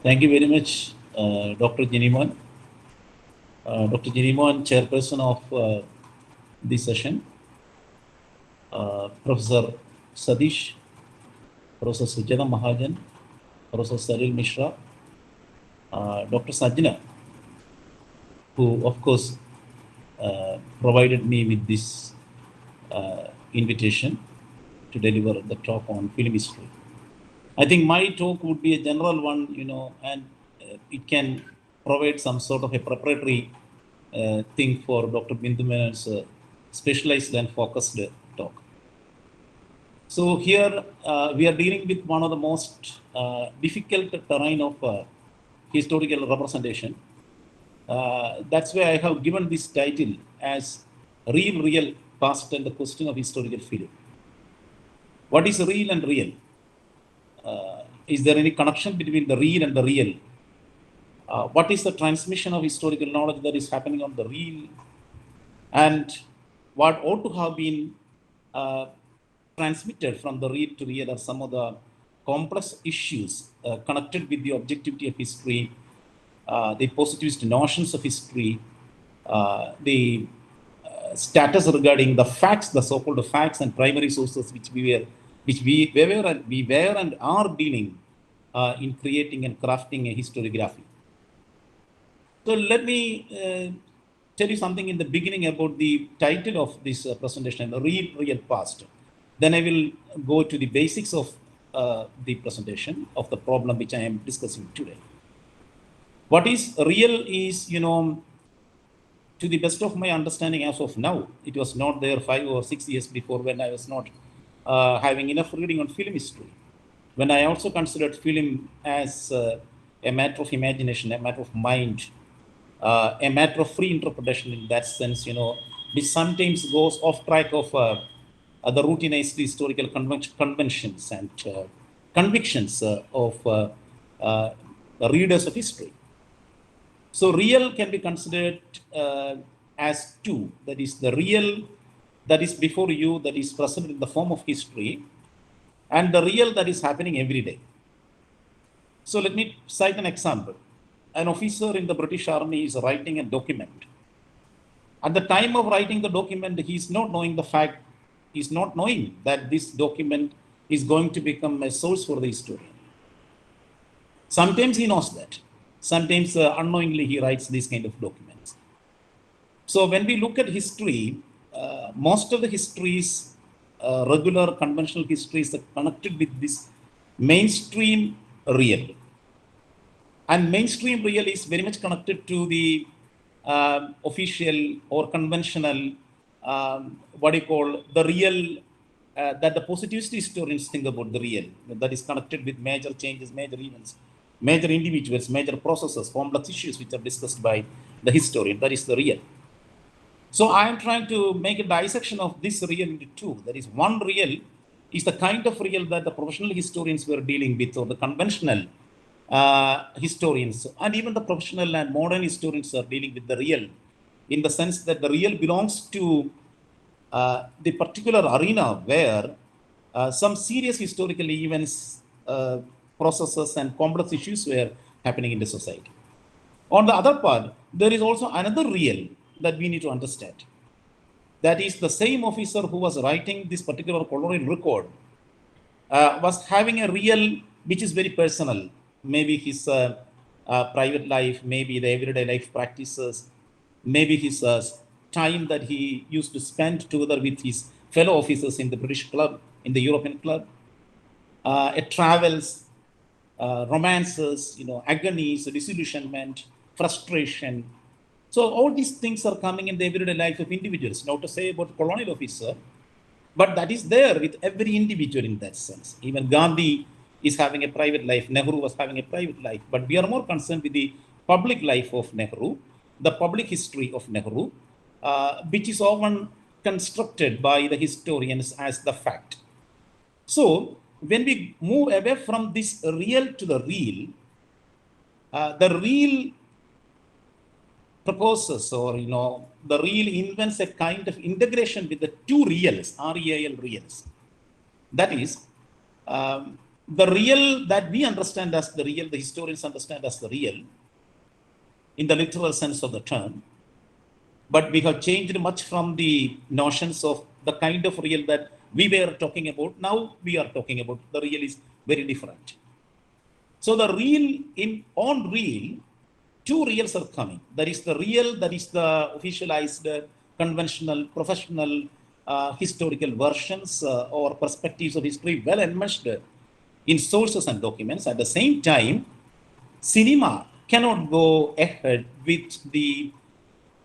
Thank you very much, Dr. Jinimon. Dr. Jinimon, chairperson of this session. Professor Sadish, Professor Sujata Mahajan, Professor Salil Mishra, Dr. Sajna, who of course provided me with this invitation to deliver the talk on film history. I think my talk would be a general one, and it can provide some sort of a preparatory thing for Dr. Bindu Menon's specialized and focused talk. So here we are dealing with one of the most difficult terrain of historical representation. That's why I have given this title as Real Past and the Question of Historical Film. What is real and real? Is there any connection between the real and the real? What is the transmission of historical knowledge that is happening on the real? And what ought to have been transmitted from the real to real are some of the complex issues connected with the objectivity of history, the positivist notions of history, the status regarding the facts, the so-called facts and primary sources which we were and are dealing in creating and crafting a historiography. So let me tell you something in the beginning about the title of this presentation, the real past. Then I will go to the basics of the presentation of the problem which I am discussing today. What is real is, to the best of my understanding as of now, it was not there 5 or 6 years before when I was not having enough reading on film history. When I also considered film as a matter of imagination, a matter of mind, a matter of free interpretation in that sense, which sometimes goes off track of the routinized historical conventions and convictions of the readers of history. So real can be considered as two, that is the real that is before you, that is present in the form of history, and the real that is happening every day. So let me cite an example. An officer in the British Army is writing a document. At the time of writing the document, he is not knowing the fact, he is not knowing that this document is going to become a source for the historian. Sometimes he knows that. Sometimes unknowingly he writes these kind of documents. So when we look at history, most of the histories, regular conventional histories are connected with this mainstream real. And mainstream real is very much connected to the official or conventional, the real, that the positivist historians think about the real, that is connected with major changes, major events, major individuals, major processes, complex issues which are discussed by the historian, that is the real. So I am trying to make a dissection of this real into two. That is, one real is the kind of real that the professional historians were dealing with, or the conventional historians, and even the professional and modern historians are dealing with the real, in the sense that the real belongs to the particular arena where some serious historical events, processes, and complex issues were happening in the society. On the other part, there is also another real that we need to understand. That is, the same officer who was writing this particular colonial record was having a real which is very personal. Maybe his private life, maybe the everyday life practices, maybe his time that he used to spend together with his fellow officers in the British club, in the European club, travels, romances, agonies, disillusionment, frustration. So all these things are coming in the everyday life of individuals. Not to say about the colonial officer, but that is there with every individual in that sense. Even Gandhi is having a private life. Nehru was having a private life. But we are more concerned with the public life of Nehru, the public history of Nehru, which is often constructed by the historians as the fact. So when we move away from this real to the real proposes, or the real invents a kind of integration with the two reals, real reals. That is, the real that we understand as the real, the historians understand as the real, in the literal sense of the term, but we have changed much from the notions of the kind of real that we were talking about. Now we are talking about the real is very different. So the real on real, two reals are coming. There is the real, that is the officialized, conventional, professional, historical versions or perspectives of history, well enmeshed in sources and documents. At the same time, cinema cannot go ahead with the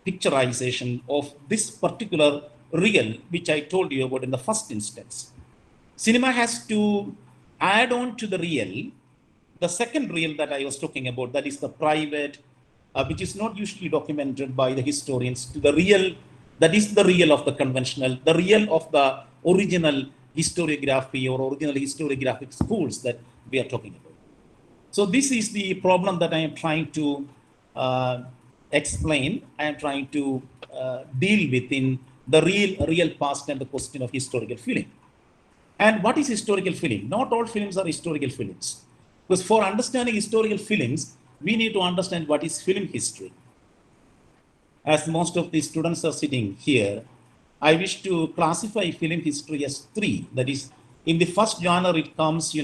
picturization of this particular real, which I told you about in the first instance. Cinema has to add on to the real, the second real that I was talking about, that is the private, which is not usually documented by the historians, to the real, that is the real of the conventional, the real of the original historiography or original historiographic schools that we are talking about. So this is the problem that I am trying to explain. I am trying to deal with in the real past and the question of historical film. And what is historical film? Not all films are historical films. Because for understanding historical films, we need to understand what is film history. As most of the students are sitting here, I wish to classify film history as three. That is, in the first genre, it comes,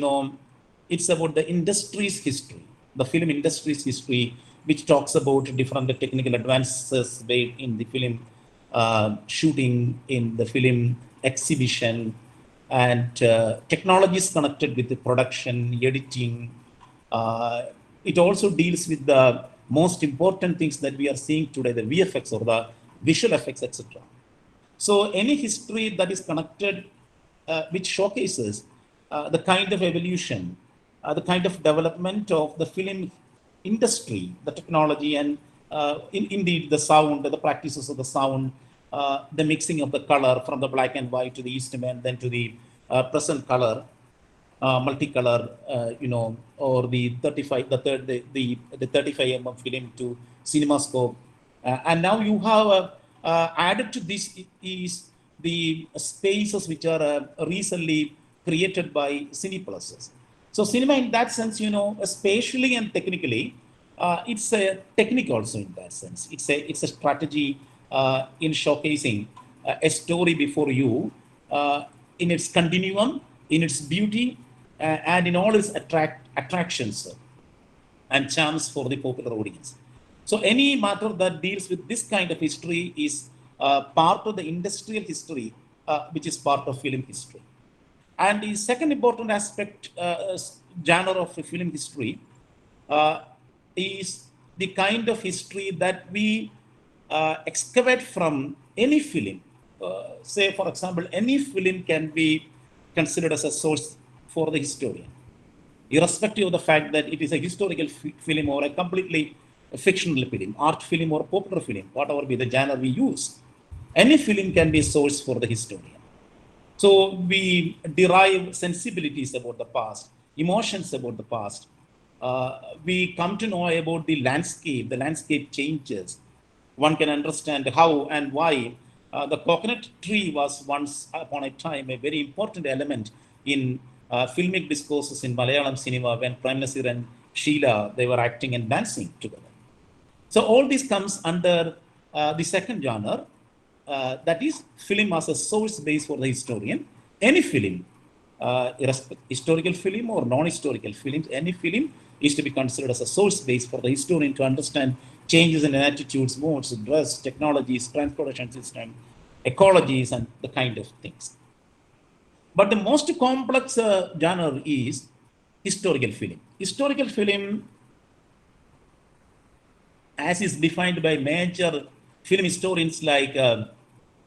it's about the industry's history, the film industry's history, which talks about different technical advances made in the film shooting, in the film exhibition, and technologies connected with the production, editing. It also deals with the most important things that we are seeing today, the VFX or the visual effects, etc. So any history that is connected, which showcases the kind of evolution, the kind of development of the film industry, the technology, and indeed the sound, the practices of the sound, the mixing of the color from the black and white to the Eastman, then to the present color, multicolor, or the 35, the 35 film to CinemaScope, and now you have added to this is the spaces which are recently created by Cinepluses. So cinema, in that sense, spatially and technically, it's a technique also in that sense. It's a strategy in showcasing a story before you in its continuum, in its beauty, and in all its attractions and charms for the popular audience. So any matter that deals with this kind of history is part of the industrial history, which is part of film history. And the second important aspect, genre of film history, is the kind of history that we excavate from any film. Say, for example, any film can be considered as a source for the historian, irrespective of the fact that it is a historical film or a completely fictional film, art film or popular film, whatever be the genre we use. Any film can be a source for the historian. So we derive sensibilities about the past, emotions about the past. We come to know about the landscape changes. One can understand how and why the coconut tree was once upon a time a very important element in filmic discourses in Malayalam cinema when Prime Nasir and Sheila, they were acting and dancing together. So all this comes under the second genre, that is film as a source base for the historian. Any film, historical film or non-historical films, any film is to be considered as a source base for the historian to understand changes in attitudes, modes, dress, technologies, transportation system, ecologies, and the kind of things. But the most complex genre is historical film. Historical film, as is defined by major film historians like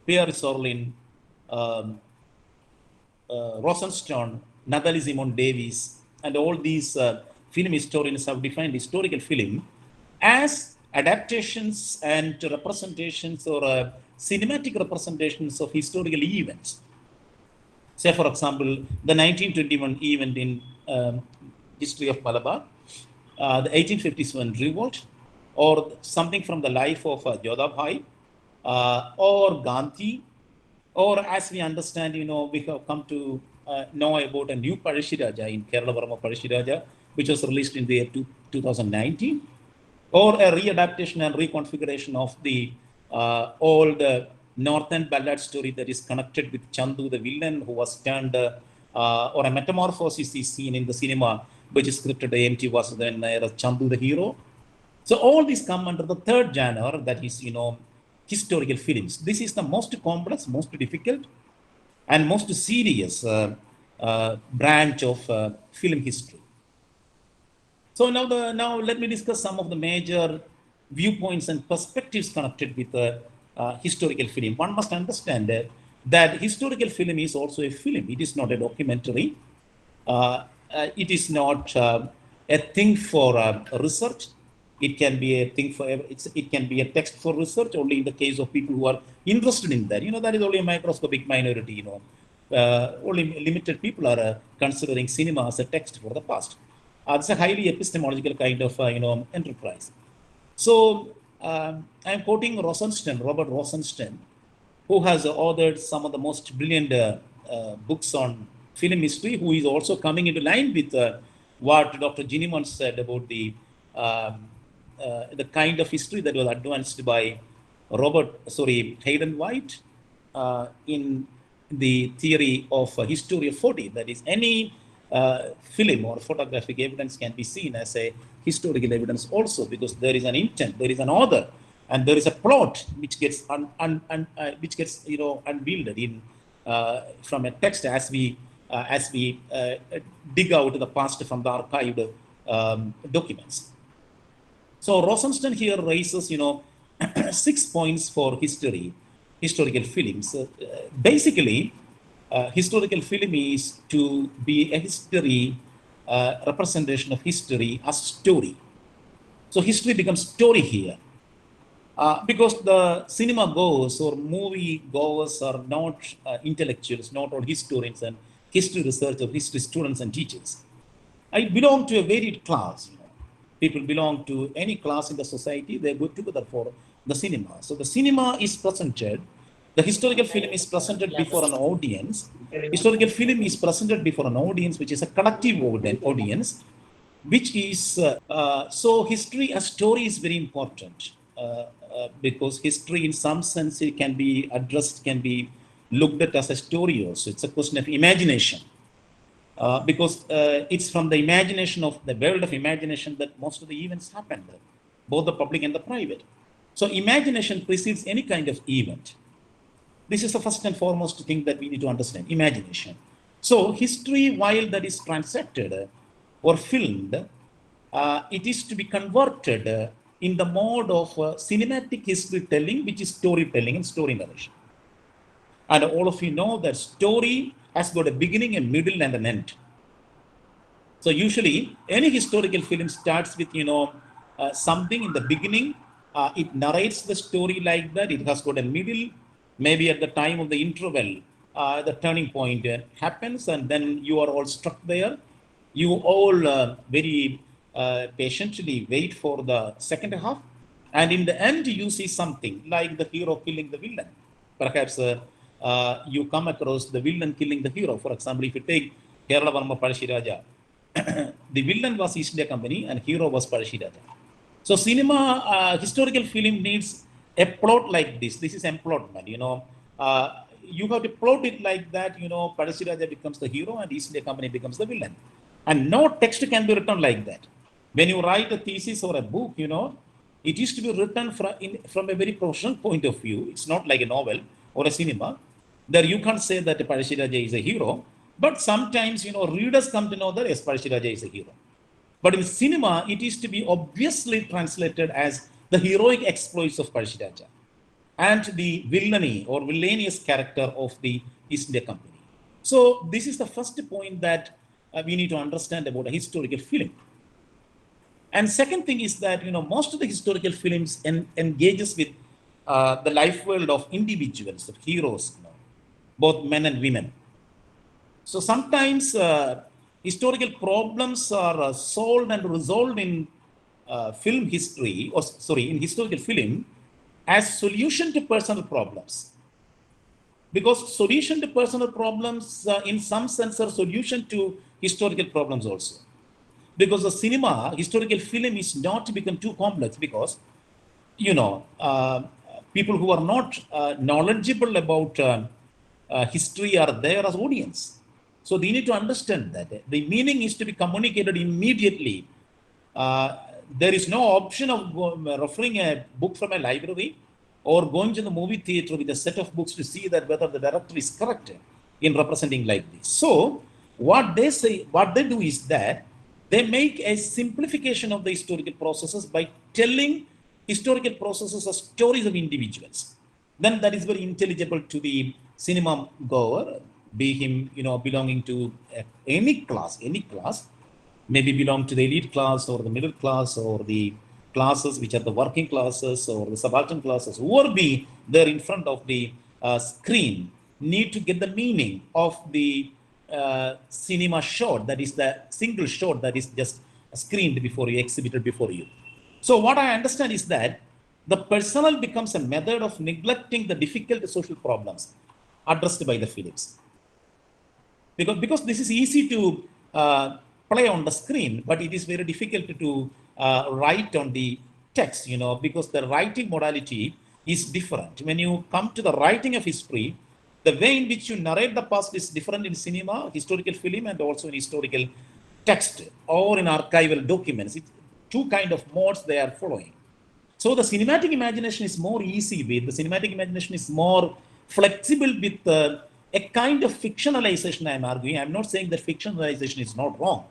Pierre Sorlin, Rosenstone, Nathalie Simon Davies, and all these film historians have defined historical film as adaptations and representations or cinematic representations of historical events. Say, for example, the 1921 event in history of Malabar, the 1857 revolt, or something from the life of Jodhabhai, or Gandhi, or as we understand, we have come to know about a new Parashiraja in Kerala Varma Parashiraja, which was released in the year 2019, or a readaptation and reconfiguration of the old northern ballad story that is connected with Chandu, the villain, who was turned, or a metamorphosis is seen in the cinema, which is scripted by M.T. Vasudevan Nair as Chandu, the hero. So all these come under the third genre, that is, historical films. This is the most complex, most difficult, and most serious branch of film history. So now let me discuss some of the major viewpoints and perspectives connected with historical film. One must understand that historical film is also a film. It is not a documentary. It is not a thing for research. It can be a thing for, it can be a text for research only in the case of people who are interested in that. That is only a microscopic minority, only limited people are considering cinema as a text for the past. It's a highly epistemological kind of, enterprise. So I'm quoting Robert Rosenstein, who has authored some of the most brilliant books on film history, who is also coming into line with what Dr. Ginnivan said about the kind of history that was advanced by Hayden White in the theory of history of 40. That is, any film or photographic evidence can be seen as a historical evidence also, because there is an intent, there is an author, and there is a plot which gets unveiled in from a text as we dig out the past from the archived documents. So Rosenstein here raises 6 points for historical films. Basically, historical film is to be a history representation of history as story. So history becomes story here. Because the cinema goers or movie goers are not intellectuals, not all historians and history researchers, history students and teachers. I belong to a varied class. People belong to any class in the society, they go together for the cinema. So the cinema is presented, the historical film is presented before an audience. Historical film is presented before an audience, which is a collective audience, which is, so history as story is very important. Because history in some sense it can be addressed, can be looked at as a story also. It's a question of imagination. Because it's from the imagination of the world of imagination that most of the events happened, both the public and the private. So imagination precedes any kind of event. This is the first and foremost thing that we need to understand, imagination. So history, while that is transacted or filmed, it is to be converted in the mode of cinematic history telling, which is storytelling and story narration. And all of you know that story has got a beginning, a middle, and an end. So usually, any historical film starts with, something in the beginning. It narrates the story like that. It has got a middle. Maybe at the time of the interval, the turning point happens, and then you are all struck there. You all very patiently wait for the second half. And in the end, you see something like the hero killing the villain. Perhaps you come across the villain killing the hero. For example, if you take Kerala Varma Parashiraja, the villain was East India Company and hero was Parashiraja. So cinema, historical film needs a plot like this. This is emplotment, you have to plot it like that, Parashiraja becomes the hero and East India Company becomes the villain. And no text can be written like that. When you write a thesis or a book, it is to be written from a very professional point of view. It's not like a novel or a cinema. There you can't say that Parashiraja is a hero, but sometimes, readers come to know that yes, Parashiraja is a hero. But in cinema, it is to be obviously translated as the heroic exploits of Parashiraja and the villainy or villainous character of the East India Company. So this is the first point that we need to understand about a historical film. And second thing is that, most of the historical films engages with the life world of individuals, of heroes, both men and women. So sometimes historical problems are solved and resolved in film history, in historical film as solution to personal problems. Because solution to personal problems, in some sense, are solution to historical problems also. Because the cinema, historical film is not to become too complex because, people who are not knowledgeable about history are there as audience. So they need to understand that the meaning is to be communicated immediately. Uh, there is no option of referring a book from a library or going to the movie theater with a set of books to see that whether the director is correct in representing like this. So what they say, what they do is that they make a simplification of the historical processes by telling historical processes as stories of individuals. Then that is very intelligible to the cinema goer, be him, belonging to any class, maybe belong to the elite class or the middle class or the classes which are the working classes or the subaltern classes, whoever be there in front of the screen, need to get the meaning of the cinema shot, that is the single shot that is just screened before you, exhibited before you. So what I understand is that the personal becomes a method of neglecting the difficult social problems addressed by the films. Because this is easy to play on the screen, but it is very difficult to write on the text, because the writing modality is different. When you come to the writing of history, the way in which you narrate the past is different in cinema, historical film, and also in historical text or in archival documents. It's two kind of modes they are following. So the cinematic imagination is more easy with, the cinematic imagination is more flexible with a kind of fictionalization, I'm arguing. I'm not saying that fictionalization is not wrong.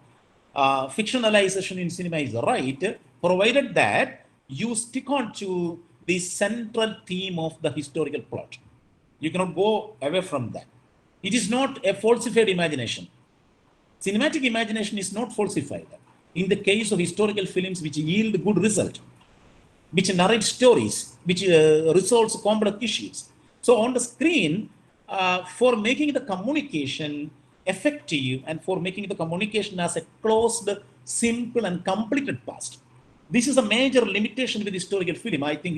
Fictionalization in cinema is right, provided that you stick on to the central theme of the historical plot. You cannot go away from that. It is not a falsified imagination. Cinematic imagination is not falsified. In the case of historical films which yield good result, which narrate stories, which resolves complex issues. So on the screen, for making the communication effective and for making the communication as a closed, simple, and completed past, this is a major limitation with historical film. I think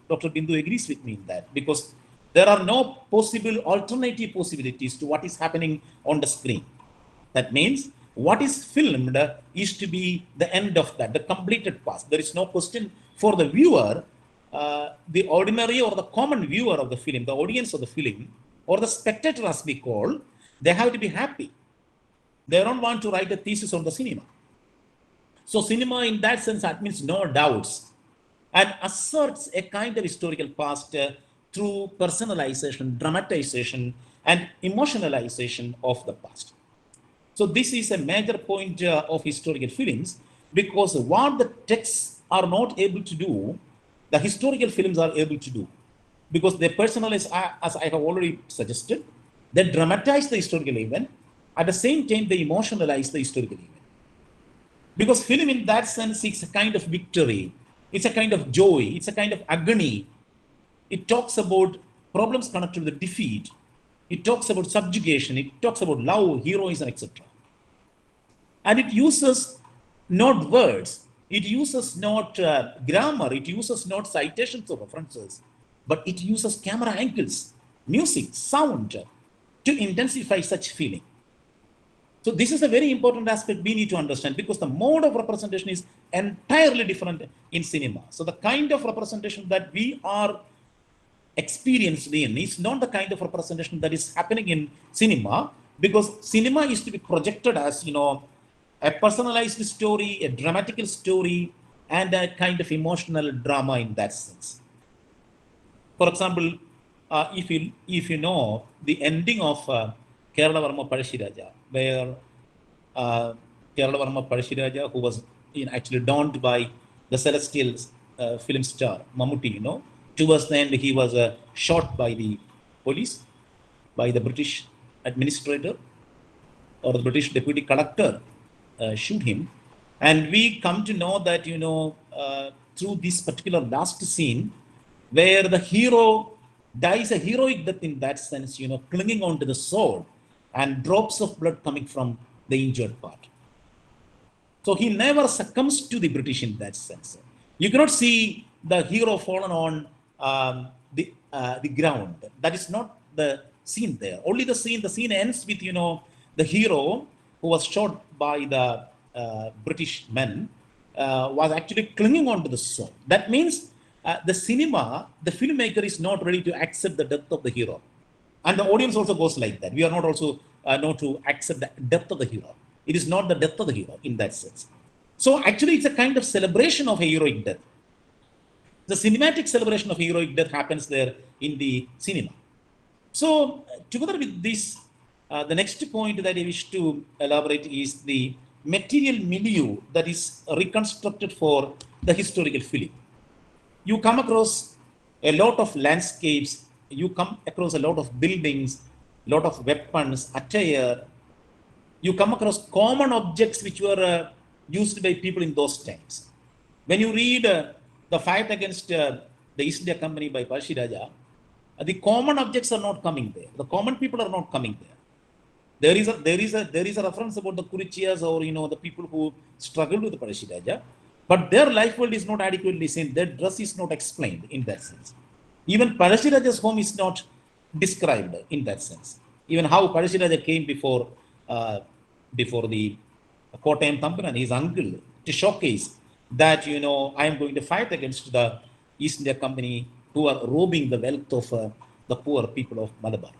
Dr. Bindu agrees with me in that, because there are no possible alternative possibilities to what is happening on the screen. That means what is filmed is to be the end of that, the completed past. There is no question for the viewer, the ordinary or the common viewer of the film, the audience of the film, or the spectator as we call, they have to be happy. They don't want to write a thesis on the cinema. So cinema in that sense admits no doubts and asserts a kind of historical past through personalization, dramatization, and emotionalization of the past. So this is a major point of historical films, because what the texts are not able to do, the historical films are able to do, because they personalize, as I have already suggested, they dramatize the historical event, at the same time they emotionalize the historical event. Because film in that sense is a kind of victory, it's a kind of joy, it's a kind of agony. It talks about problems connected with the defeat, it talks about subjugation, it talks about love, heroism, etc. And it uses not words, it uses not grammar, it uses not citations or references, but it uses camera angles, music, sound to intensify such feeling. So this is a very important aspect we need to understand, because the mode of representation is entirely different in cinema. So the kind of representation that we are experienced in is not the kind of representation that is happening in cinema, because cinema is to be projected as, a personalized story, a dramatical story, and a kind of emotional drama in that sense. For example, if you know the ending of Kerala Varma Parashiraja, where Kerala Varma Parashiraja, who was actually donned by the celestial film star Mammootty, towards the end he was shot by the police, by the British administrator, or the British deputy collector shoot him. And we come to know that, through this particular last scene, where the hero dies a heroic death in that sense, clinging onto the sword and drops of blood coming from the injured part. So he never succumbs to the British in that sense. You cannot see the hero fallen on the ground. That is not the scene there. Only the scene ends with, the hero who was shot by the British men was actually clinging on to the sword. That means the filmmaker is not ready to accept the death of the hero. And the audience also goes like that. We are not also not to accept the death of the hero. It is not the death of the hero in that sense. So actually, it's a kind of celebration of a heroic death. The cinematic celebration of heroic death happens there in the cinema. So together with this, the next point that I wish to elaborate is the material milieu that is reconstructed for the historical film. You come across a lot of landscapes, you come across a lot of buildings, a lot of weapons, attire. You come across common objects which were used by people in those times. When you read the fight against the East India Company by Palshi Raja, the common objects are not coming there. The common people are not coming there. There is a reference about the Kurichiyas or the people who struggled with the Palshi Raja, but their life world is not adequately seen. Their dress is not explained in that sense. Even Palshi Raja's home is not described in that sense. Even how Palshi Raja came before the Kottayam Thampuran, his uncle, to showcase that, I am going to fight against the East India Company who are robbing the wealth of the poor people of Malabar.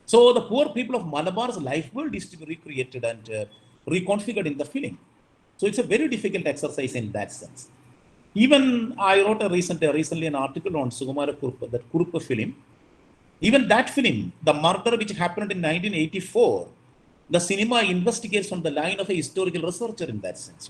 So the poor people of Malabar's life world is to be recreated and reconfigured in the film. So it's a very difficult exercise in that sense. Even I wrote recently an article on Sukumara Kuruppa, that Kuruppa film. Even that film, the murder which happened in 1984, the cinema investigates on the line of a historical researcher in that sense.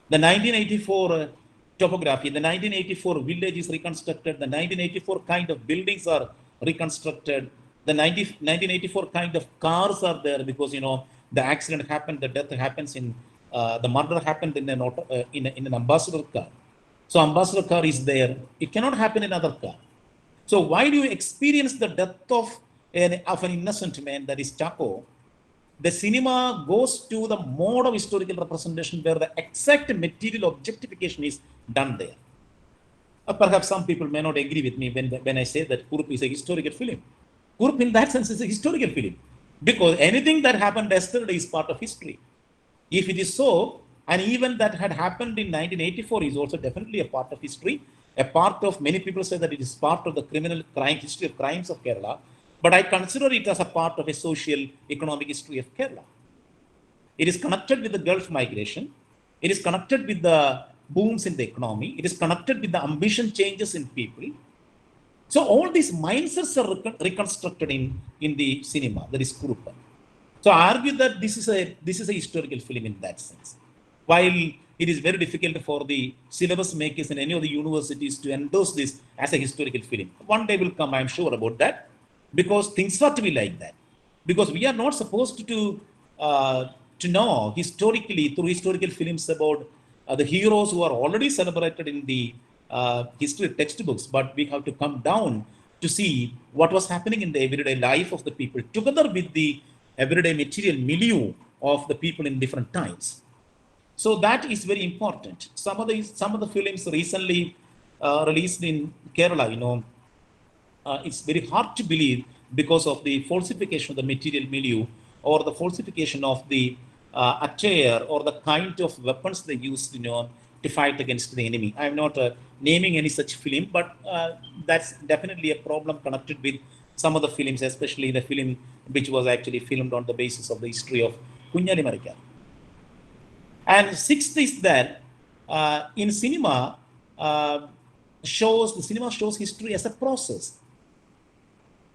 The 1984 topography, the 1984 village is reconstructed, the 1984 kind of buildings are reconstructed, the 1984 kind of cars are there because, the accident happened, the death happens the murder happened in an ambassador car. So ambassador car is there. It cannot happen in another car. So why do you experience the death of an innocent man, that is Chaco? The cinema goes to the mode of historical representation where the exact material objectification is done there. Perhaps some people may not agree with me when I say that Kurup is a historical film. Kurup in that sense is a historical film because anything that happened yesterday is part of history. If it is so, and even that had happened in 1984 is also definitely a part of history, a part of, many people say that it is part of the history of crimes of Kerala, but I consider it as a part of a social economic history of Kerala. It is connected with the Gulf migration. It is connected with the booms in the economy. It is connected with the ambition changes in people. So all these mindsets are reconstructed in the cinema, that is Kurupa. So I argue that this is a historical film in that sense. While it is very difficult for the syllabus makers in any of the universities to endorse this as a historical film. One day will come, I'm sure about that, because things are to be like that. Because we are not supposed to know historically through historical films about the heroes who are already celebrated in the history textbooks, but we have to come down to see what was happening in the everyday life of the people together with the everyday material milieu of the people in different times. So that is very important. Some of the films recently released in Kerala, it's very hard to believe because of the falsification of the material milieu or the falsification of the attire or the kind of weapons they used, to fight against the enemy. I'm not naming any such film, but that's definitely a problem connected with some of the films, especially the film which was actually filmed on the basis of the history of Kunyali Marikar. And sixth is that in cinema, the cinema shows history as a process.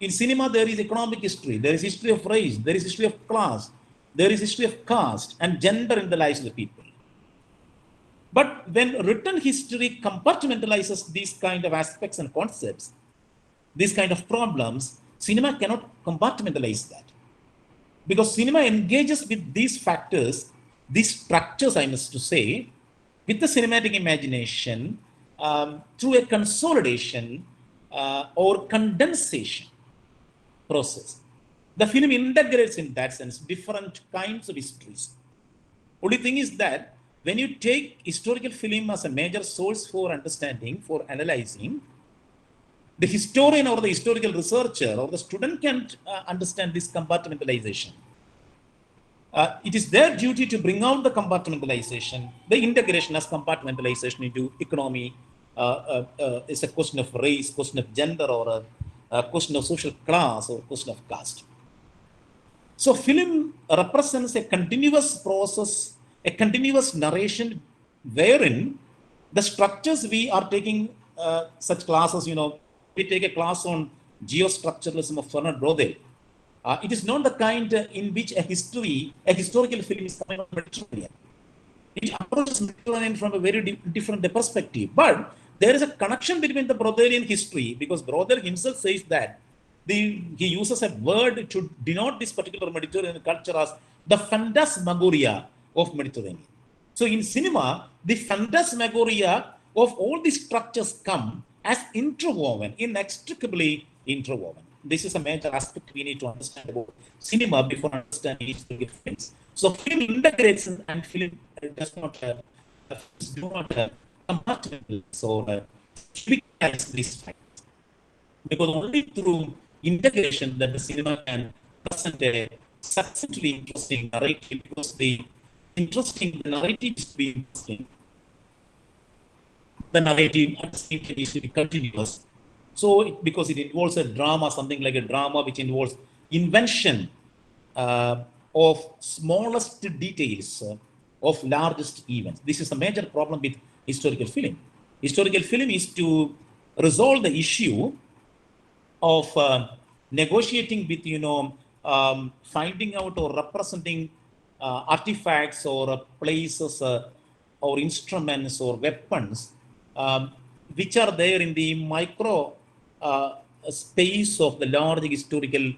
In cinema, there is economic history, there is history of race, there is history of class, there is history of caste and gender in the lives of the people. But when written history compartmentalizes these kind of aspects and concepts, these kind of problems, cinema cannot compartmentalize that. Because cinema engages with these factors, these structures, I must to say, with the cinematic imagination through a consolidation or condensation process. The film integrates in that sense different kinds of histories. Only thing is that when you take historical film as a major source for understanding, for analyzing, the historian or the historical researcher or the student can understand this compartmentalization. It is their duty to bring out the compartmentalization, the integration as compartmentalization into economy. It's a question of race, question of gender, or a question of social class, or question of caste. So film represents a continuous process, a continuous narration, wherein the structures we are taking such classes, we take a class on geostructuralism of Fernand Braudel. It is not the kind in which a historical film is coming on Mediterranean. It approaches Mediterranean from a very different perspective. But there is a connection between the Braudelian history, because Braudel himself says that he uses a word to denote this particular Mediterranean culture as the phantasmagoria of Mediterranean. So in cinema, the phantasmagoria of all these structures come as interwoven, inextricably interwoven. This is a major aspect we need to understand about cinema before understanding historical films. So film integrates and film does not do not compartmentalize or trivialize these facts, because only through integration that the cinema can present a sufficiently interesting narrative, because the narrative is to be interesting. The narrative at the same time is to be continuous. So, because it involves a drama, something like a drama which involves invention of smallest details of largest events. This is a major problem with historical film. Historical film is to resolve the issue of negotiating with, finding out or representing artifacts or places or instruments or weapons which are there in the micro space of the large historical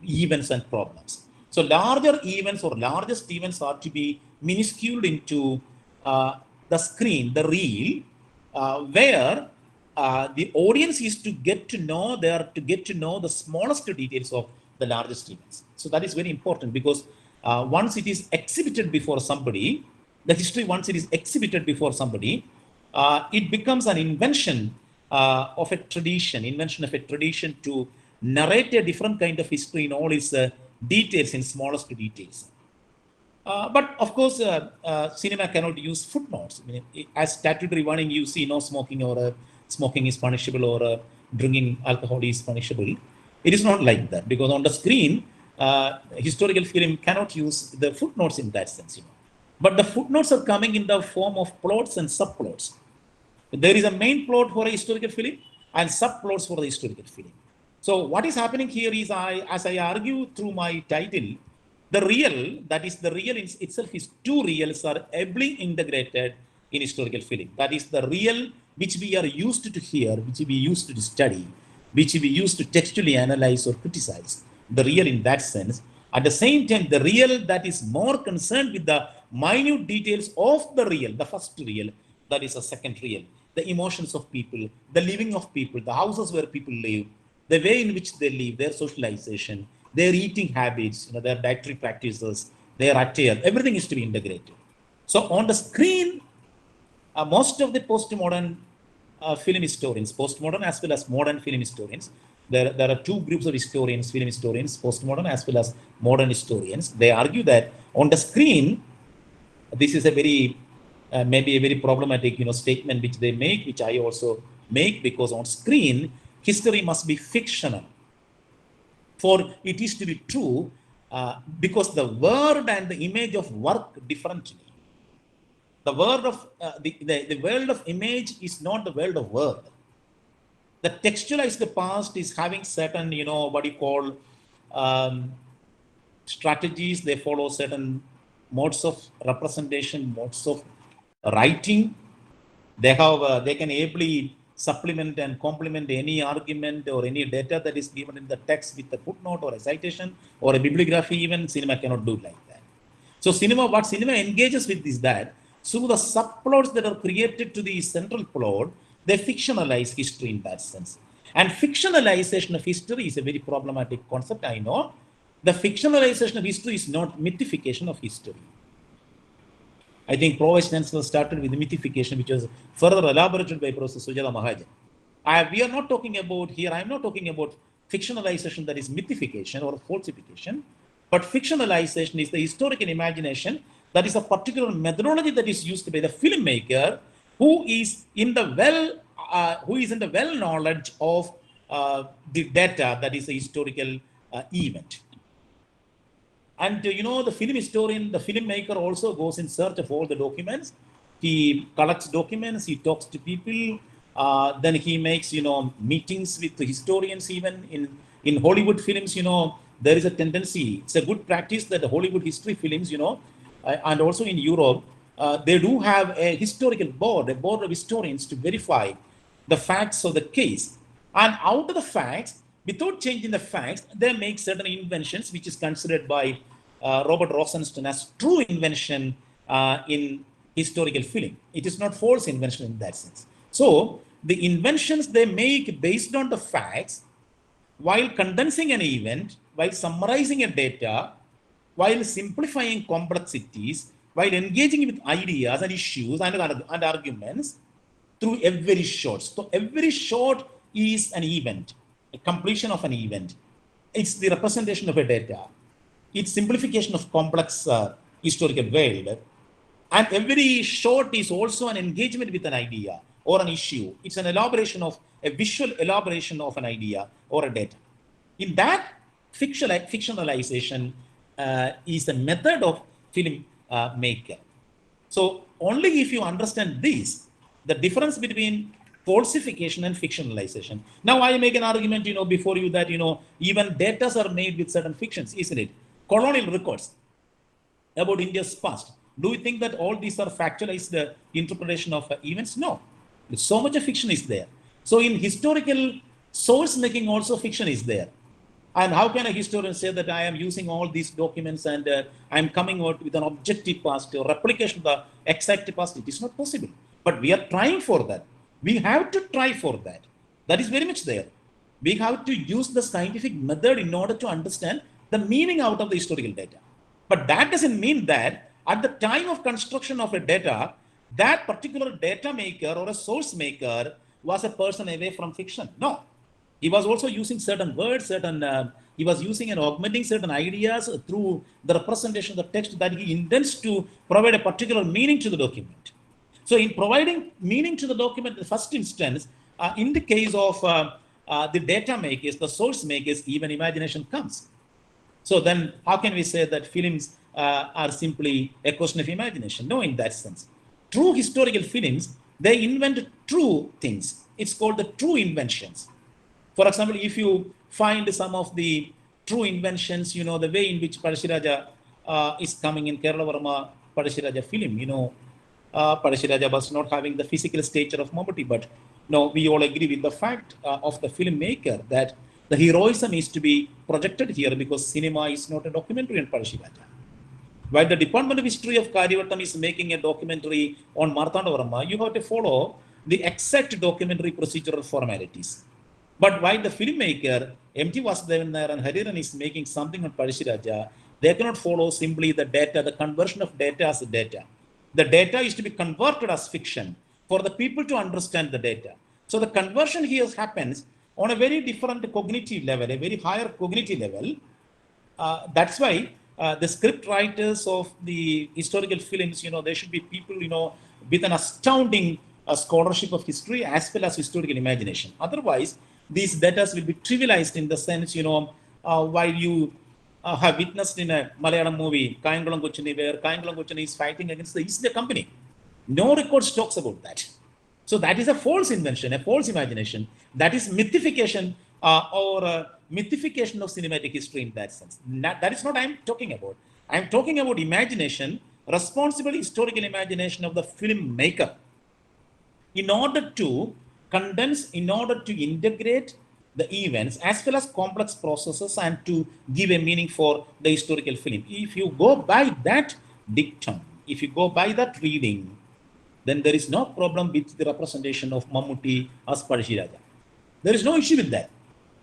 events and problems. So larger events or largest events are to be minusculed into the screen, the reel, where the audience is to get to know the smallest details of the largest events. So that is very important, because once it is exhibited before somebody, the history, once it is exhibited before somebody, it becomes an invention of a tradition to narrate a different kind of history in all its details, in smallest details. But of course, cinema cannot use footnotes. I mean, as statutory warning, you see no smoking, or smoking is punishable, or drinking alcohol is punishable. It is not like that, because on the screen, historical film cannot use the footnotes in that sense. But the footnotes are coming in the form of plots and subplots. There is a main plot for a historical film and subplots for the historical film. So what is happening here is, as I argue through my title, the real, that is the real in itself, is two reals are ably integrated in historical film. That is the real which we are used to hear, which we used to study, which we used to textually analyze or criticize. The real in that sense. At the same time, the real that is more concerned with the minute details of the real, the first real, that is a second real. The emotions of people, the living of people, the houses where people live, the way in which they live, their socialization, their eating habits, their dietary practices, their attire, everything is to be integrated. So on the screen, most of the postmodern film historians, postmodern as well as modern film historians, there are two groups of historians, film historians, postmodern as well as modern historians. They argue that on the screen, this is a very, maybe a very problematic, statement which they make, which I also make, because on screen, history must be fictional for it is to be true, because the word and the image of work differently. The word of the world of image is not the world of word. The textualized past is having certain, what you call strategies. They follow certain modes of representation, modes of writing. They can ably supplement and complement any argument or any data that is given in the text with a footnote or a citation or a bibliography. Even cinema cannot do like that. So what cinema engages with is that through the subplots that are created to the central plot, they fictionalize history in that sense. And fictionalization of history is a very problematic concept, I know. The fictionalization of history is not mythification of history. I think Pro Vice Chancellor started with mythification, which was further elaborated by Professor Sujata Mahajan. We are not talking about here, I'm not talking about fictionalization, that is mythification or falsification, but fictionalization is the historical imagination, that is a particular methodology that is used by the filmmaker who is in the well knowledge of the data that is a historical event. And the film historian, the filmmaker also goes in search of all the documents. He collects documents, he talks to people, then he makes, meetings with the historians. Even in Hollywood films, there is a tendency, it's a good practice that the Hollywood history films, and also in Europe, they do have a historical board, a board of historians to verify the facts of the case. And out of the facts, without changing the facts, they make certain inventions, which is considered by Robert Rosenstein as true invention in historical film. It is not false invention in that sense. So the inventions they make based on the facts, while condensing an event, while summarizing a data, while simplifying complexities, while engaging with ideas and issues and arguments through every shot. So every shot is an event, a completion of an event. It's the representation of a data. It's simplification of complex historical world. And every shot is also an engagement with an idea or an issue. It's an elaboration of a visual elaboration of an idea or a data. In that, fictionalization is a method of film maker. So only if you understand this, the difference between falsification and fictionalization. Now I make an argument, before you that, even datas are made with certain fictions, isn't it? Colonial records about India's past. Do you think that all these are factualized interpretation of events? No. So much of fiction is there. So in historical source making also fiction is there. And how can a historian say that I am using all these documents and I'm coming out with an objective past or replication of the exact past? It is not possible. But we are trying for that. We have to try for that. That is very much there. We have to use the scientific method in order to understand the meaning out of the historical data. But that doesn't mean that at the time of construction of a data, that particular data maker or a source maker was a person away from fiction. No. He was also using certain words, he was using and augmenting certain ideas through the representation of the text that he intends to provide a particular meaning to the document. So in providing meaning to the document in the first instance, in the case of the data makers, the source makers, even imagination comes. So then how can we say that films are simply a question of imagination? No, in that sense. True historical films, they invent true things. It's called the true inventions. For example, if you find some of the true inventions, the way in which Parashiraja is coming in Kerala Varma Parashiraja film, Parashiraja was not having the physical stature of Mammootty, but no, we all agree with the fact of the filmmaker that the heroism is to be projected here because cinema is not a documentary on Parashiraja. While the Department of History of Karyavattam is making a documentary on Marthanda Varma, you have to follow the exact documentary procedural formalities. But while the filmmaker, M.T. Vasudevan Nair and Hariharan is making something on Parashiraja, they cannot follow simply the data, the conversion of data as data. The data is to be converted as fiction for the people to understand the data. So the conversion here happens on a very different cognitive level, a very higher cognitive level. That's why the script writers of the historical films, they should be people, with an astounding scholarship of history as well as historical imagination. Otherwise, these data will be trivialized in the sense, while you have witnessed in a Malayalam movie, Kayangulam Kochini, where Kayangulam Kochini is fighting against the East India Company. No records talks about that. So that is a false invention, a false imagination. That is mythification or mythification of cinematic history in that sense. That is what I'm talking about. I'm talking about imagination, responsible historical imagination of the filmmaker. In order to condense, in order to integrate the events as well as complex processes and to give a meaning for the historical film. If you go by that dictum, if you go by that reading, then there is no problem with the representation of Mammootty as Parashiraja. There is no issue with that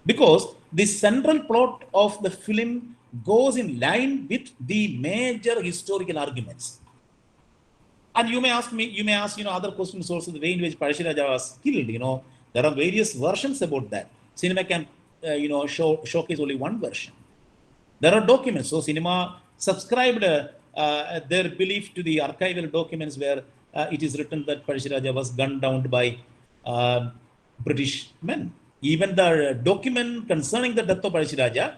because the central plot of the film goes in line with the major historical arguments. And you may ask me, other questions also, the way in which Parashiraja was killed, There are various versions about that. Cinema can, showcase only one version. There are documents. So cinema subscribed their belief to the archival documents where it is written that Parashiraja was gunned down by uh, British men. Even the document concerning the death of Parashiraja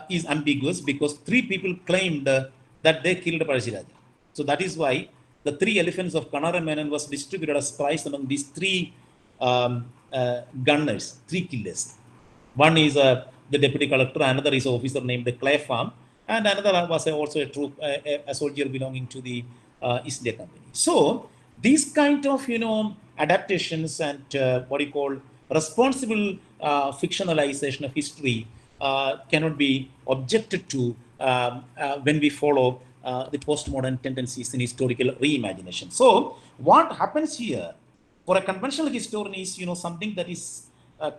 is ambiguous because three people claimed that they killed Parashiraja. So that is why the three elephants of Kanara Menon was distributed as prize among these three gunners, three killers. One is the deputy collector, another is an officer named the Clay Farm, and another was also a troop, a soldier belonging to the East India Company. So these kind of adaptations and what you call responsible fictionalization of history cannot be objected to when we follow the postmodern tendencies in historical reimagination. So what happens here for a conventional historian is something that is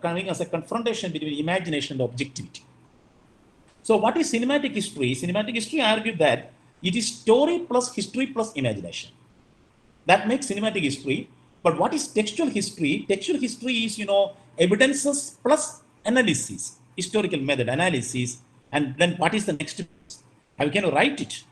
coming as a confrontation between imagination and objectivity. So what is cinematic history? Cinematic history argued that it is story plus history plus imagination. That makes cinematic history. But what is textual history? Textual history is, evidences plus analysis, historical method analysis. And then what is the next? How can you write it?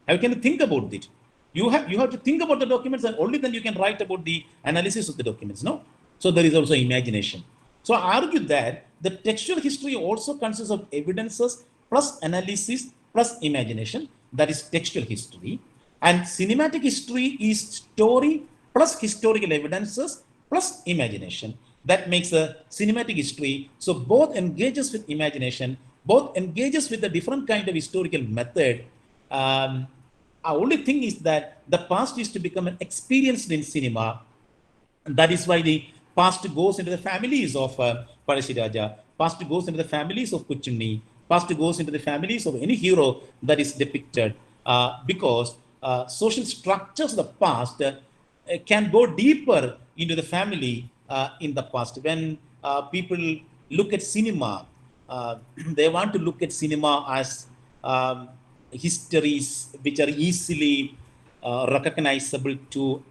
How can you think about it? You have to think about the documents, and only then you can write about the analysis of the documents. No? So there is also imagination. So I argue that the textual history also consists of evidences plus analysis plus imagination. That is textual history. And cinematic history is story plus historical evidences plus imagination. That makes a cinematic history. So both engages with imagination, both engages with a different kind of historical method. Our only thing is that the past is to become experienced in cinema. And that is why the past goes into the families of Parashiraja, past goes into the families of Kuchunni, past goes into the families of any hero that is depicted, because social structures of the past can go deeper into the family in the past. When people look at cinema, they want to look at cinema as histories which are easily recognizable to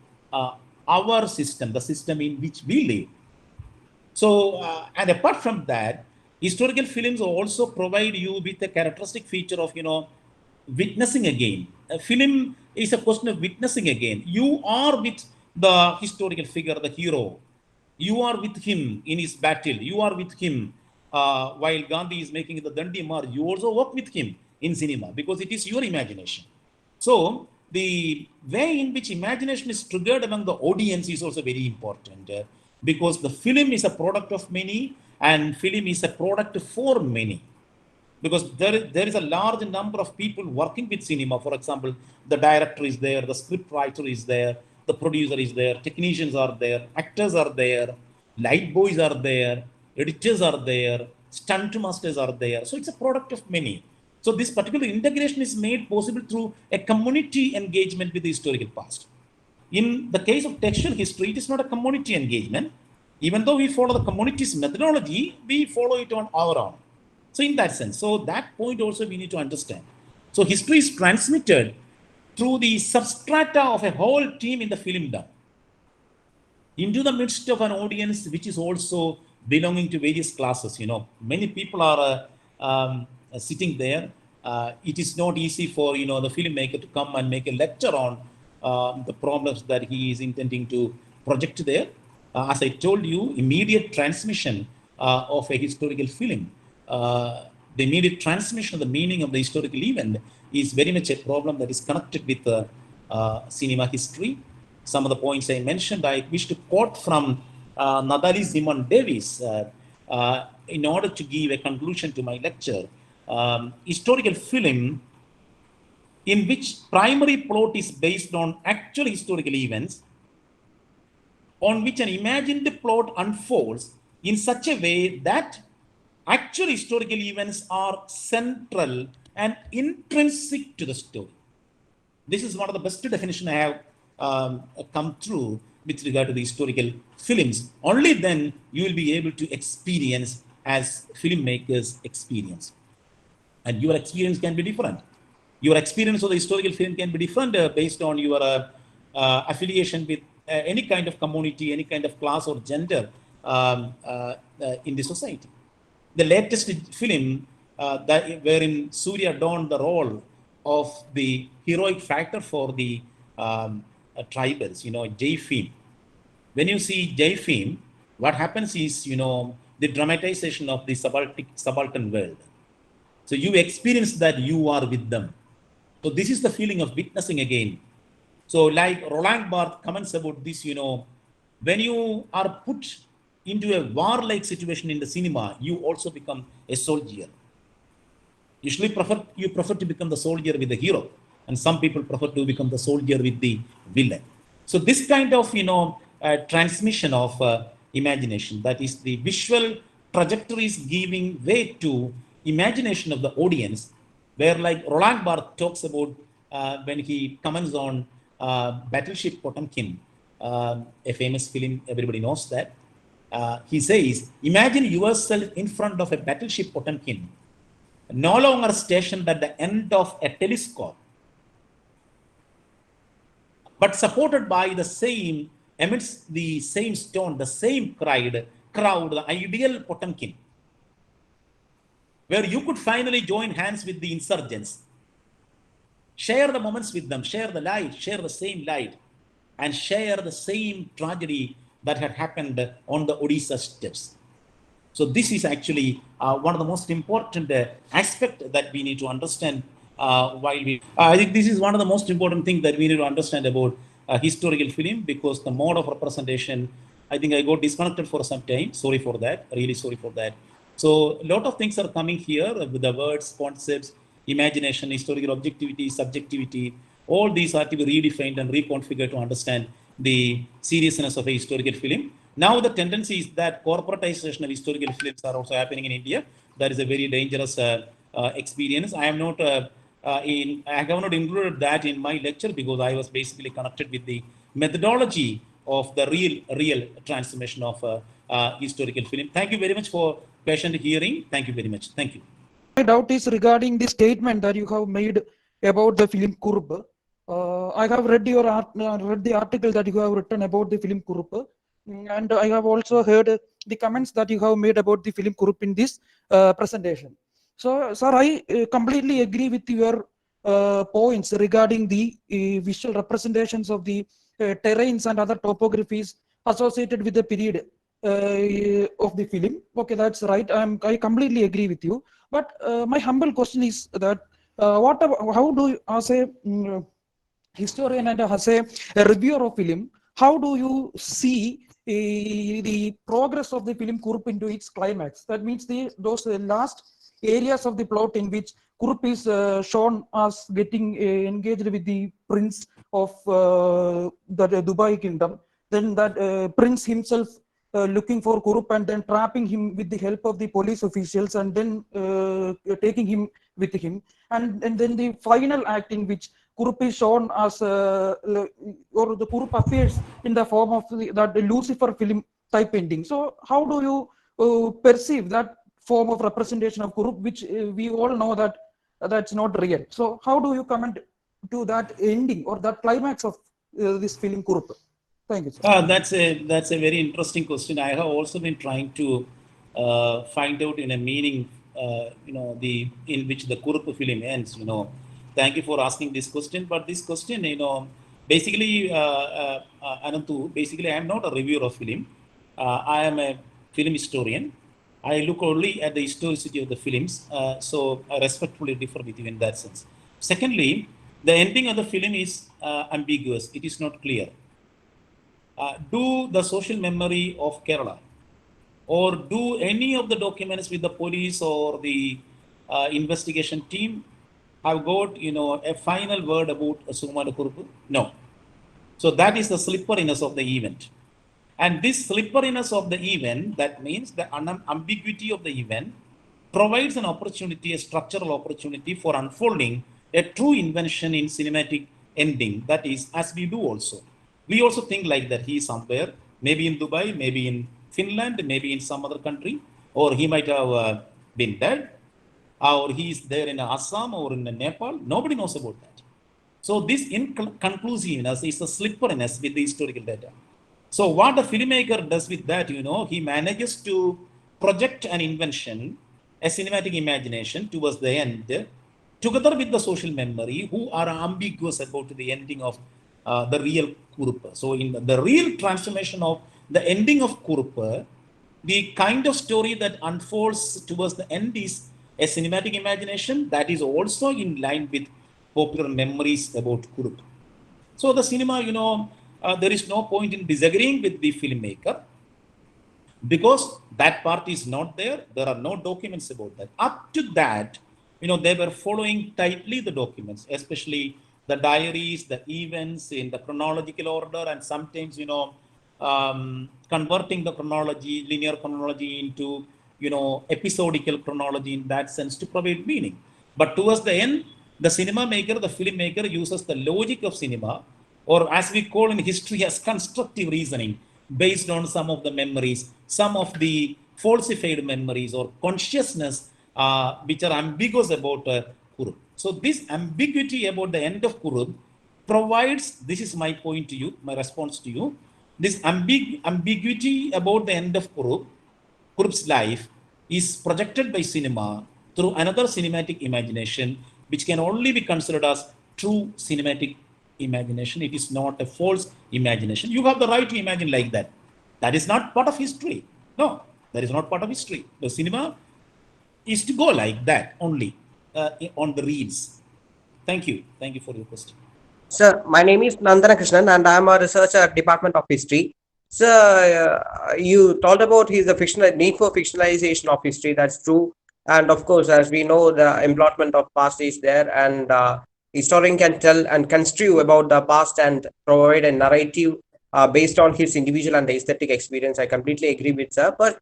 our system, the system in which we live. So, and apart from that, historical films also provide you with a characteristic feature of, witnessing again. A film is a question of witnessing again. You are with the historical figure, the hero. You are with him in his battle. You are with him while Gandhi is making the Dandi March. You also work with him in cinema because it is your imagination. So the way in which imagination is triggered among the audience is also very important because the film is a product of many and film is a product for many. Because there is a large number of people working with cinema. For example, the director is there, the script writer is there, the producer is there, technicians are there, actors are there, light boys are there, editors are there, stunt masters are there. So it's a product of many. So this particular integration is made possible through a community engagement with the historical past. In the case of textual history, it is not a community engagement. Even though we follow the community's methodology, we follow it on our own. So in that sense, so that point also we need to understand. So history is transmitted through the substrata of a whole team in the film done into the midst of an audience which is also belonging to various classes. Many people are sitting there. It is not easy for the filmmaker to come and make a lecture on the problems that he is intending to project there. As I told you, immediate transmission of a historical film, the immediate transmission of the meaning of the historical event is very much a problem that is connected with cinema history. Some of the points I mentioned, I wish to quote from Nathalie Simon Davis in order to give a conclusion to my lecture. Historical film in which primary plot is based on actual historical events on which an imagined plot unfolds in such a way that actual historical events are central and intrinsic to the story. This is one of the best definitions I have come through with regard to the historical films. Only then you will be able to experience as filmmakers experience. And your experience can be different. Your experience of the historical film can be different based on your affiliation with any kind of community, any kind of class or gender in the society. The latest film wherein Surya donned the role of the heroic factor for the tribals, Jai Film. When you see Jai Film, what happens is, the dramatization of the subaltern world. So you experience that you are with them. So this is the feeling of witnessing again. So like Roland Barthes comments about this, when you are put into a warlike situation in the cinema, you also become a soldier. Usually you prefer to become the soldier with the hero, and some people prefer to become the soldier with the villain. So this kind of transmission of imagination, that is the visual trajectories giving way to imagination of the audience, where like Roland Barthes talks about when he comments on Battleship Potemkin, a famous film, everybody knows that. He says, imagine yourself in front of a battleship Potemkin, no longer stationed at the end of a telescope, but supported by the same, amidst the same stone, the same crowd, the ideal Potemkin, where you could finally join hands with the insurgents, share the moments with them, share the light, share the same light, and share the same tragedy that had happened on the Odisha steppes. So this is actually one of the most important aspects that we need to understand while we. I think this is one of the most important things that we need to understand about historical film, because the mode of representation, I think I got disconnected for some time. Sorry for that. Really sorry for that. So a lot of things are coming here with the words, concepts, imagination, historical objectivity, subjectivity. All these are to be redefined and reconfigured to understand the seriousness of a historical film. Now the tendency is that corporatization of historical films are also happening in India. That is a very dangerous experience. I have not included that in my lecture because I was basically connected with the methodology of the real transformation of historical film. Thank you very much for patient hearing. Thank you very much. Thank you. My doubt is regarding the statement that you have made about the film Kurb. I have read the article that you have written about the film Kurb, and I have also heard the comments that you have made about the film Kurb in this presentation. So, sir, I completely agree with your points regarding the visual representations of the terrains and other topographies associated with the period of the film. Okay, that's right. I completely agree with you. But my humble question is that how do you, as a historian and as a reviewer of film, how do you see the progress of the film Kurup into its climax? That means those last areas of the plot in which Kurup is shown as getting engaged with the prince of the Dubai kingdom, then that prince himself looking for Kurup and then trapping him with the help of the police officials and then taking him with him, and then the final act in which Kurup is shown as or the Kurup appears in the form of that Lucifer film type ending. So how do you perceive that form of representation of Kurup, which we all know that that's not real? So how do you comment to that ending or that climax of this film Kurup? Thank you, sir. That's a very interesting question. I have also been trying to find out in a meaning, in which the Kurup film ends. Thank you for asking this question. But this question, basically, Anantu, basically, I am not a reviewer of film. I am a film historian. I look only at the historicity of the films. So I respectfully differ with you in that sense. Secondly, the ending of the film is ambiguous. It is not clear. Do the social memory of Kerala or do any of the documents with the police or the investigation team have got a final word about Sumana Kurupu? No. So that is the slipperiness of the event. And this slipperiness of the event, that means the ambiguity of the event provides an opportunity, a structural opportunity for unfolding a true invention in cinematic ending. That is, as we do also. We also think like that he is somewhere, maybe in Dubai, maybe in Finland, maybe in some other country, or he might have been dead, or he is there in Assam or in Nepal. Nobody knows about that. So this inconclusiveness is the slipperiness with the historical data. So what the filmmaker does with that, he manages to project an invention, a cinematic imagination towards the end, together with the social memory, who are ambiguous about the ending of the real Kurupa. So in the real transformation of the ending of Kurupa, the kind of story that unfolds towards the end is a cinematic imagination that is also in line with popular memories about Kurupa. So the cinema, there is no point in disagreeing with the filmmaker because that part is not there. There are no documents about that. Up to that, they were following tightly the documents, especially the diaries, the events in the chronological order, and sometimes, converting the chronology, linear chronology into, episodical chronology in that sense to provide meaning. But towards the end, the cinema maker, the filmmaker uses the logic of cinema, or as we call in history as constructive reasoning, based on some of the memories, some of the falsified memories or consciousness which are ambiguous about Kurub. So this ambiguity about the end of Kurub provides, this is my point to you, my response to you, this ambiguity about the end of Kurub's life is projected by cinema through another cinematic imagination, which can only be considered as true cinematic imagination. It is not a false imagination. You have the right to imagine like that. That is not part of history. No, that is not part of history. The cinema is to go like that only on the reels. Thank you. Thank you for your question. Sir, my name is Nandana Krishnan and I am a researcher at Department of History. So, you told about the need for fictionalization of history. That's true. And of course, as we know, the employment of past is there, and historian can tell and construe about the past and provide a narrative based on his individual and aesthetic experience. I completely agree with sir. But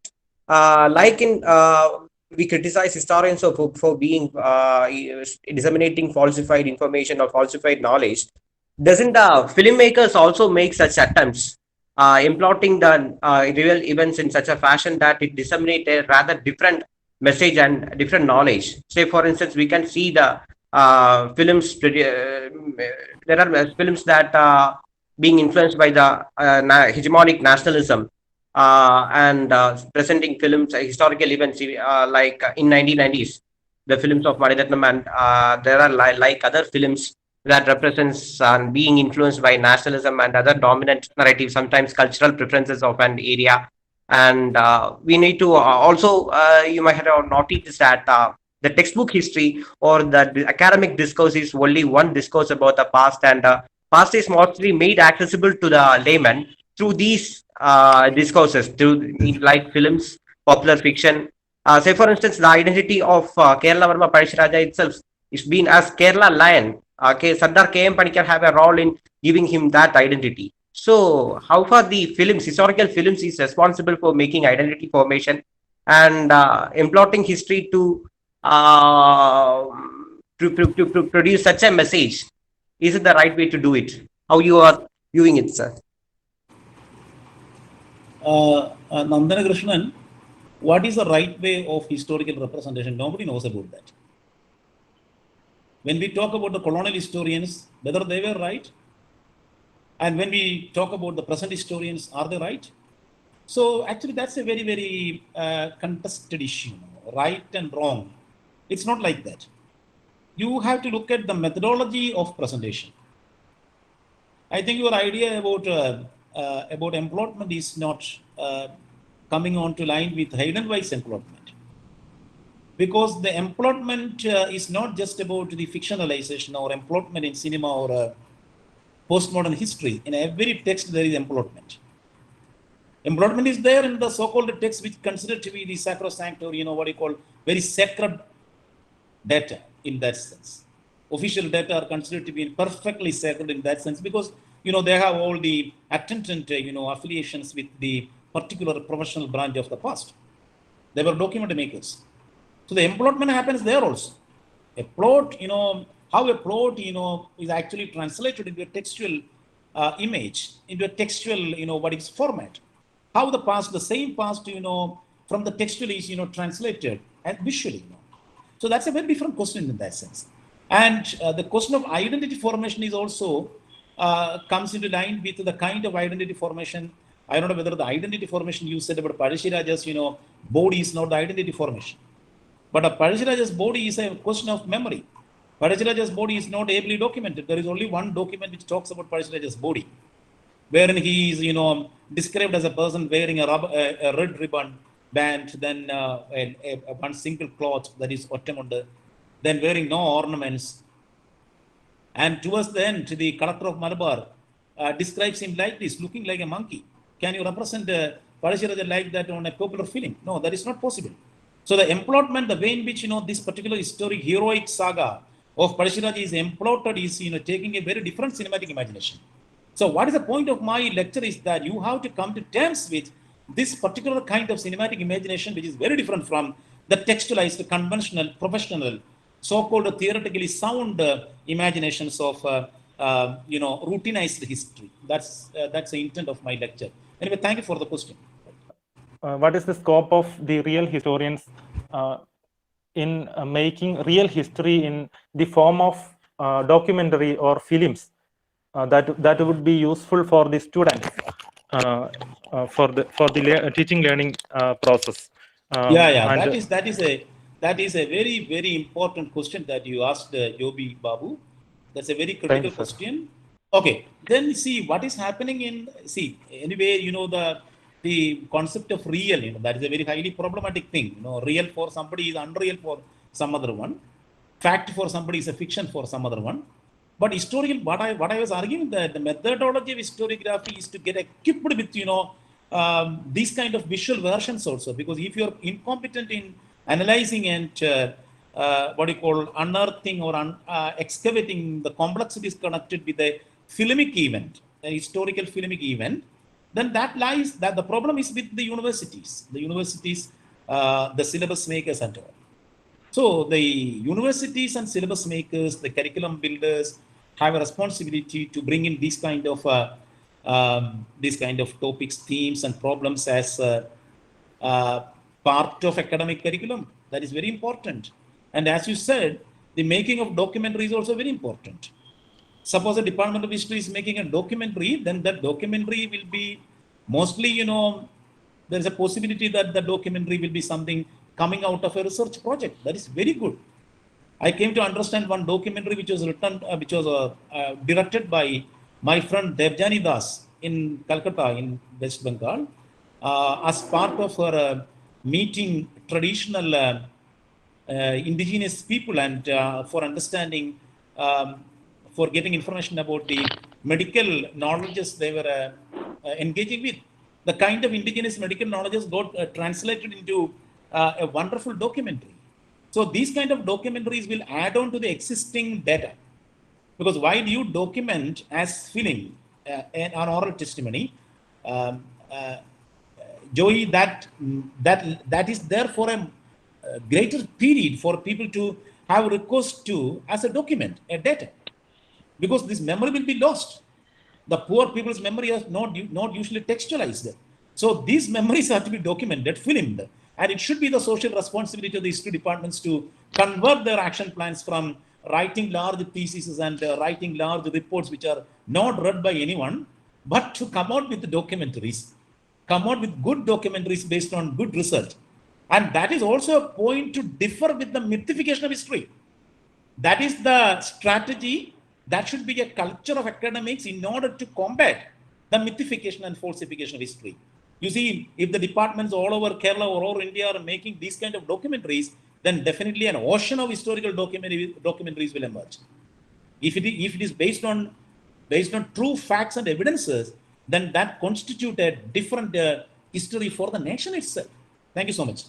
like in we criticize historians for being disseminating falsified information or falsified knowledge. Doesn't the filmmakers also make such attempts, imploting the real events in such a fashion that it disseminates a rather different message and different knowledge? Say, for instance, we can see the films. There are films that being influenced by the hegemonic nationalism and presenting films, historical events, like in 1990s, the films of Maniratnam, and there are like other films that represents and being influenced by nationalism and other dominant narratives, sometimes cultural preferences of an area. And we need to also, you might have noticed that the textbook history or the academic discourse is only one discourse about the past, and past is mostly made accessible to the layman through these discourses, through like films, popular fiction. Say, for instance, the identity of Kerala Varma Parisharaja itself is been as Kerala Lion. Sardar K.M. Panikkar have a role in giving him that identity. So, how far the films, historical films, is responsible for making identity formation and imploting history to produce such a message? Is it the right way to do it? How you are viewing it, sir? Nandana Krishnan, what is the right way of historical representation? Nobody knows about that. When we talk about the colonial historians, whether they were right, and when we talk about the present historians, are they right? So actually, that's a very, very contested issue, right and wrong. It's not like that. You have to look at the methodology of presentation. I think your idea about employment is not coming on to line with Hayden-Weiss employment, because the employment is not just about the fictionalization or employment in cinema or postmodern history. In every text, there is employment. Employment is there in the so-called text which considered to be the sacrosanct, or what you call very sacred data in that sense. Official data are considered to be perfectly sacred in that sense because they have all the attendant affiliations with the particular professional branch of the past. They were document makers. So the employment happens there also. A plot, how a plot, is actually translated into a textual image, into a textual, what is format. How the past, the same past, from the textual is, translated and visually. So that's a very different question in that sense. And the question of identity formation is also comes into line with the kind of identity formation I don't know whether the identity formation you said about Parashiraja's, body is not the identity formation. But a Parashiraja's body is a question of memory. Parashiraja's body is not ably documented. There is only one document which talks about Parashiraja's body, wherein he is, described as a person wearing a red ribbon band, then one single cloth that is ottamund, then wearing no ornaments. And towards the end, the collector of Malabar describes him like this, looking like a monkey. Can you represent Parashiraja like that on a popular film? No, that is not possible. So the employment, the way in which, this particular historic heroic saga of Parashiraja is employed is, taking a very different cinematic imagination. So what is the point of my lecture is that you have to come to terms with this particular kind of cinematic imagination, which is very different from the textualized, conventional, professional, so-called theoretically sound imaginations of, routinized history. That's the intent of my lecture. Anyway, thank you for the question. What is the scope of the real historians in making real history in the form of documentary or films that would be useful for the students for the teaching learning process? That is a very, very important question that you asked, Yobi Babu. That's a very critical question. Okay, then see what is happening anyway, the concept of real, that is a very highly problematic thing. Real for somebody is unreal for some other one. Fact for somebody is a fiction for some other one. But historical, what I was arguing that the methodology of historiography is to get equipped with, these kind of visual versions also, because if you're incompetent in analyzing and unearthing or excavating the complexities connected with a filmic event, a historical filmic event, then that the problem is with the universities, the syllabus makers and all. So the universities and syllabus makers, the curriculum builders have a responsibility to bring in these kind of topics, themes, and problems as part of academic curriculum. That is very important. And as you said, the making of documentary is also very important. Suppose the Department of History is making a documentary, then that documentary will be mostly, there is a possibility that the documentary will be something coming out of a research project. That is very good. I came to understand one documentary which was directed by my friend Devjani Das in Calcutta in West Bengal as part of her meeting traditional indigenous people and for understanding, for getting information about the medical knowledges they were engaging with. The kind of indigenous medical knowledges got translated into a wonderful documentary. So these kind of documentaries will add on to the existing data. Because while you document as film an oral testimony, Joey, that is there for a greater period for people to have recourse to as a document, a data. Because this memory will be lost. The poor people's memory is not usually textualized. So these memories have to be documented, filmed, and it should be the social responsibility of the history departments to convert their action plans from writing large theses and writing large reports which are not read by anyone, but to come out with the documentaries, come out with good documentaries based on good research. And that is also a point to differ with the mythification of history. That is the strategy. That should be a culture of academics in order to combat the mythification and falsification of history. You see, if the departments all over Kerala or all over India are making these kind of documentaries, then definitely an ocean of historical documentaries will emerge. If it is based on true facts and evidences, then that constitutes a different history for the nation itself. Thank you so much.